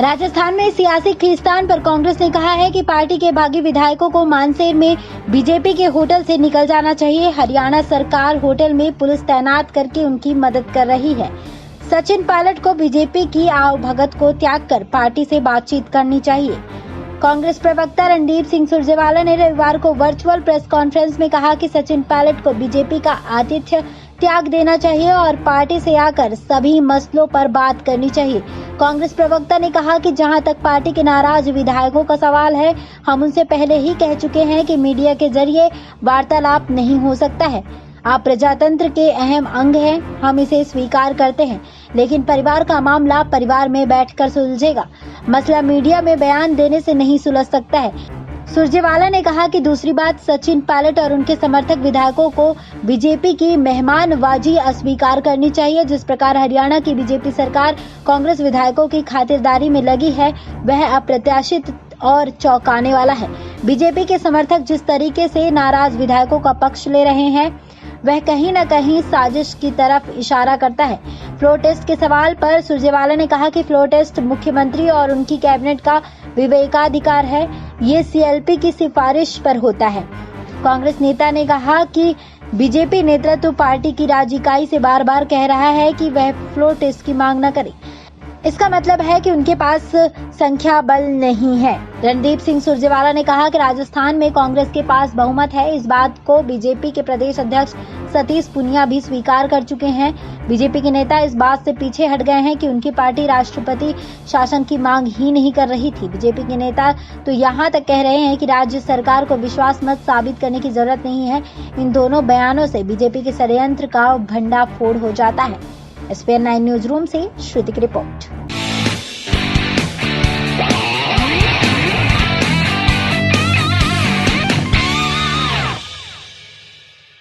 राजस्थान में सियासी खींचतान पर कांग्रेस ने कहा है कि पार्टी के बागी विधायकों को मानसेर में बीजेपी के होटल से निकल जाना चाहिए। हरियाणा सरकार होटल में पुलिस तैनात करके उनकी मदद कर रही है। सचिन पायलट को बीजेपी की आवभगत को त्याग कर पार्टी से बातचीत करनी चाहिए। कांग्रेस प्रवक्ता रणदीप सिंह सुरजेवाला ने रविवार को वर्चुअल प्रेस कॉन्फ्रेंस में कहा कि सचिन पायलट को बीजेपी का आतिथ्य त्याग देना चाहिए और पार्टी से आकर सभी मसलों पर बात करनी चाहिए। कांग्रेस प्रवक्ता ने कहा कि जहां तक पार्टी के नाराज विधायकों का सवाल है, हम उनसे पहले ही कह चुके हैं कि मीडिया के जरिए वार्तालाप नहीं हो सकता है। आप प्रजातंत्र के अहम अंग हैं, हम इसे स्वीकार करते हैं, लेकिन परिवार का मामला परिवार में बैठकर सुलझेगा। मसला मीडिया में बयान देने से नहीं सुलझ सकता है। सुरजेवाला ने कहा कि दूसरी बात, सचिन पायलट और उनके समर्थक विधायकों को बीजेपी की मेहमानबाजी अस्वीकार करनी चाहिए। जिस प्रकार हरियाणा की बीजेपी सरकार कांग्रेस विधायकों की खातिरदारी में लगी है, वह अप्रत्याशित और चौंकाने वाला है। बीजेपी के समर्थक जिस तरीके से नाराज विधायकों का पक्ष ले रहे हैं, वह कहीं न कहीं साजिश की तरफ इशारा करता है। फ्लोर टेस्ट के सवाल पर सुरजेवाला ने कहा कि फ्लोर टेस्ट मुख्यमंत्री और उनकी कैबिनेट का विवेकाधिकार है, ये सीएलपी की सिफारिश पर होता है। कांग्रेस नेता ने कहा कि बीजेपी नेतृत्व पार्टी की राज्य इकाई से बार बार कह रहा है कि वह फ्लोर टेस्ट की मांग न करे। इसका मतलब है कि उनके पास संख्या बल नहीं है। रणदीप सिंह सुरजेवाला ने कहा कि राजस्थान में कांग्रेस के पास बहुमत है। इस बात को बीजेपी के प्रदेश अध्यक्ष सतीश पूनिया भी स्वीकार कर चुके हैं। बीजेपी के नेता इस बात से पीछे हट गए हैं कि उनकी पार्टी राष्ट्रपति शासन की मांग ही नहीं कर रही थी। बीजेपी के नेता तो यहाँ तक कह रहे हैं कि राज्य सरकार को विश्वास मत साबित करने की जरूरत नहीं है। इन दोनों बयानों से बीजेपी के षड्यंत्र का भंडाफोड़ हो जाता है। SPN 9 न्यूज रूम से श्रुति की रिपोर्ट।